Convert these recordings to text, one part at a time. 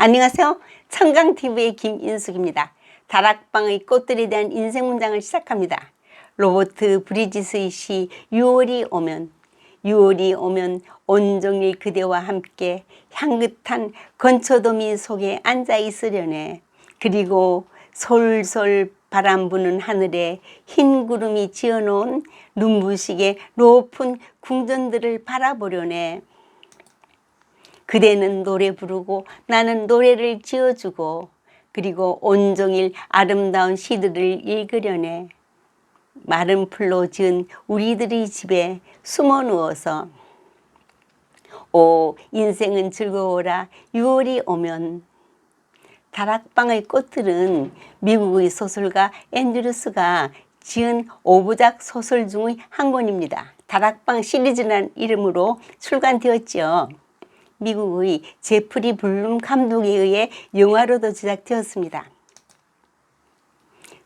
안녕하세요. 청강TV의 김인숙입니다. 다락방의 꽃들에 대한 인생 문장을 시작합니다. 로버트 브리짓의 시 6월이 오면, 6월이 오면 온종일 그대와 함께 향긋한 건초도미 속에 앉아 있으려네. 그리고 솔솔 바람 부는 하늘에 흰 구름이 지어놓은 눈부시게 높은 궁전들을 바라보려네. 그대는 노래 부르고 나는 노래를 지어주고 그리고 온종일 아름다운 시들을 읽으려네. 마른 풀로 지은 우리들의 집에 숨어 누워서 오 인생은 즐거워라 6월이 오면. 다락방의 꽃들은 미국의 소설가 앤드루스가 지은 5부작 소설 중의 한 권입니다. 다락방 시리즈라는 이름으로 출간되었지요. 미국의 제프리 블룸 감독에 의해 영화로도 제작되었습니다.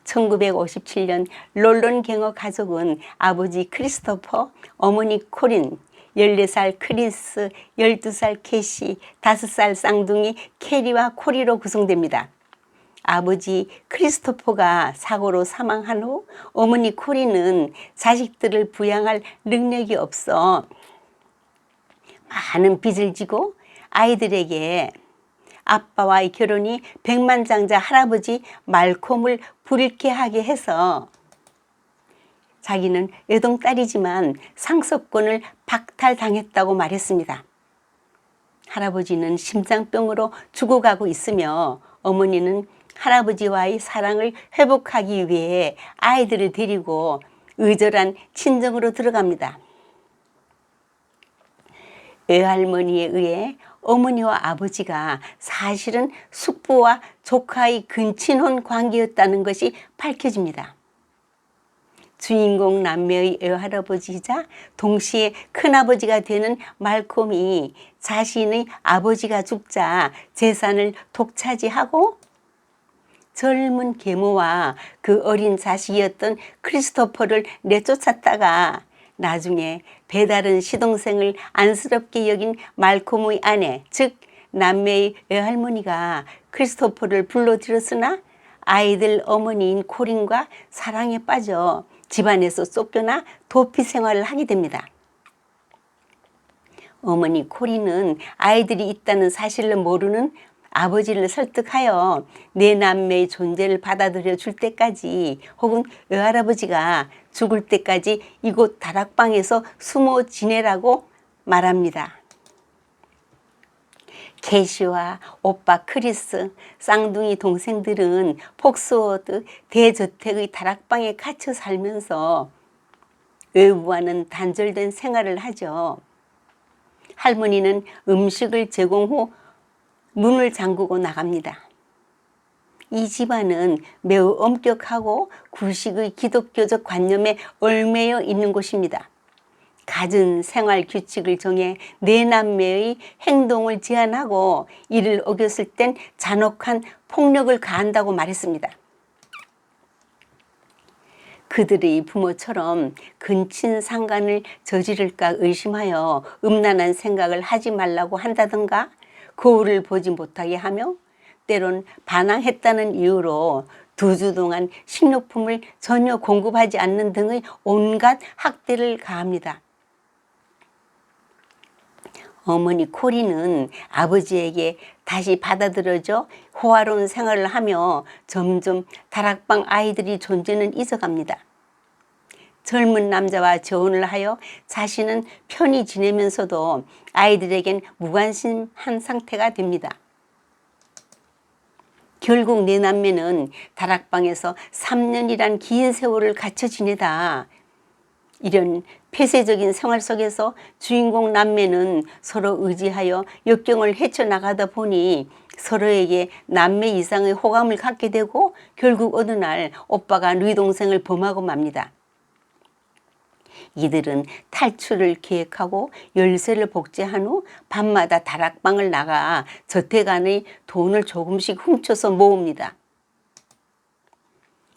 1957년 롤런 갱어 가족은 아버지 크리스토퍼, 어머니 코린, 14살 크리스, 12살 캐시, 5살 쌍둥이 캐리와 코리로 구성됩니다. 아버지 크리스토퍼가 사고로 사망한 후 어머니 코리는 자식들을 부양할 능력이 없어 많은 빚을 지고 아이들에게 아빠와의 결혼이 백만장자 할아버지 말콤을 불쾌하게 해서 자기는 외동딸이지만 상속권을 박탈당했다고 말했습니다. 할아버지는 심장병으로 죽어가고 있으며 어머니는 할아버지와의 사랑을 회복하기 위해 아이들을 데리고 의절한 친정으로 들어갑니다. 외할머니에 의해 어머니와 아버지가 사실은 숙부와 조카의 근친혼 관계였다는 것이 밝혀집니다. 주인공 남매의 외할아버지이자 동시에 큰아버지가 되는 말콤이 자신의 아버지가 죽자 재산을 독차지하고 젊은 계모와 그 어린 자식이었던 크리스토퍼를 내쫓았다가 나중에 배다른 시동생을 안쓰럽게 여긴 말콤의 아내, 즉 남매의 외할머니가 크리스토퍼를 불러들였으나 아이들 어머니인 코린과 사랑에 빠져 집안에서 쫓겨나 도피 생활을 하게 됩니다. 어머니 코린은 아이들이 있다는 사실을 모르는 아버지를 설득하여 내 남매의 존재를 받아들여 줄 때까지 혹은 외할아버지가 죽을 때까지 이곳 다락방에서 숨어 지내라고 말합니다. 캐시와 오빠 크리스, 쌍둥이 동생들은 폭스워드 대저택의 다락방에 갇혀 살면서 외부와는 단절된 생활을 하죠. 할머니는 음식을 제공 후 문을 잠그고 나갑니다. 이 집안은 매우 엄격하고 구식의 기독교적 관념에 얽매여 있는 곳입니다. 갖은 생활 규칙을 정해 네 남매의 행동을 제한하고 이를 어겼을 땐 잔혹한 폭력을 가한다고 말했습니다. 그들의 부모처럼 근친상간을 저지를까 의심하여 음란한 생각을 하지 말라고 한다던가 거울을 보지 못하게 하며 때론 반항했다는 이유로 2주 동안 식료품을 전혀 공급하지 않는 등의 온갖 학대를 가합니다. 어머니 코리는 아버지에게 다시 받아들여져 호화로운 생활을 하며 점점 다락방 아이들이 존재는 잊어갑니다. 젊은 남자와 재혼을 하여 자신은 편히 지내면서도 아이들에겐 무관심한 상태가 됩니다. 결국 네 남매는 다락방에서 3년이란 긴 세월을 갇혀 지내다 이런 폐쇄적인 생활 속에서 주인공 남매는 서로 의지하여 역경을 헤쳐나가다 보니 서로에게 남매 이상의 호감을 갖게 되고 결국 어느 날 오빠가 누이 동생을 범하고 맙니다. 이들은 탈출을 계획하고 열쇠를 복제한 후 밤마다 다락방을 나가 저택 안의 돈을 조금씩 훔쳐서 모읍니다.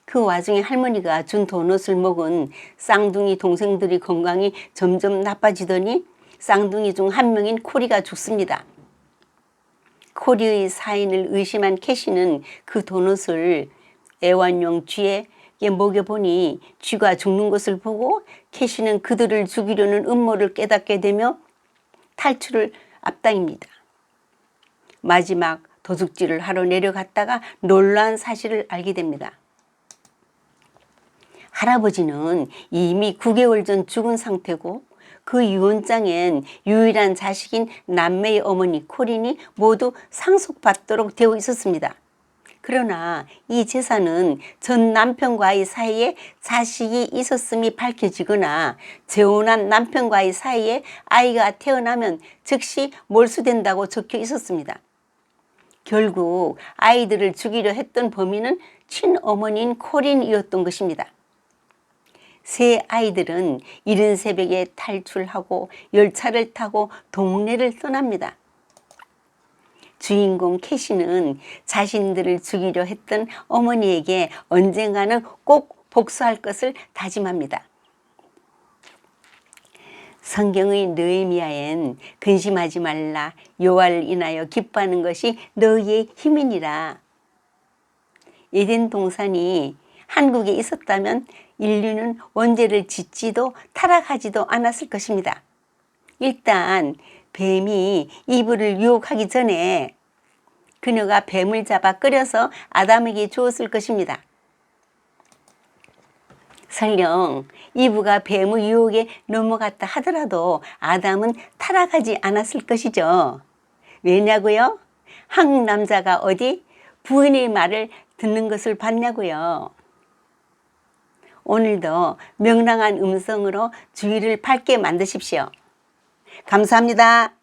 그 와중에 할머니가 준 도넛을 먹은 쌍둥이 동생들의 건강이 점점 나빠지더니 쌍둥이 중 한 명인 코리가 죽습니다. 코리의 사인을 의심한 캐시는 그 도넛을 애완용 쥐에게 먹여보니 쥐가 죽는 것을 보고 캐시는 그들을 죽이려는 음모를 깨닫게 되며 탈출을 앞당깁니다. 마지막 도둑질을 하러 내려갔다가 놀라운 사실을 알게 됩니다. 할아버지는 이미 9개월 전 죽은 상태고 그 유언장엔 유일한 자식인 남매의 어머니 코린이 모두 상속받도록 되어 있었습니다. 그러나 이 재산은 전 남편과의 사이에 자식이 있었음이 밝혀지거나 재혼한 남편과의 사이에 아이가 태어나면 즉시 몰수된다고 적혀 있었습니다. 결국 아이들을 죽이려 했던 범인은 친어머니인 코린이었던 것입니다. 세 아이들은 이른 새벽에 탈출하고 열차를 타고 동네를 떠납니다. 주인공 캐시는 자신들을 죽이려 했던 어머니에게 언젠가는 꼭 복수할 것을 다짐합니다. 성경의 느헤미야엔 근심하지 말라 여호와를 인하여 기뻐하는 것이 너희의 힘이니라. 에덴 동산이 한국에 있었다면 인류는 원죄를 짓지도 타락하지도 않았을 것입니다. 일단 뱀이 이브를 유혹하기 전에 그녀가 뱀을 잡아 끓여서 아담에게 주었을 것입니다. 설령 이브가 뱀의 유혹에 넘어갔다 하더라도 아담은 타락하지 않았을 것이죠. 왜냐고요? 한국 남자가 어디 부인의 말을 듣는 것을 봤냐고요. 오늘도 명랑한 음성으로 주위를 밝게 만드십시오. 감사합니다.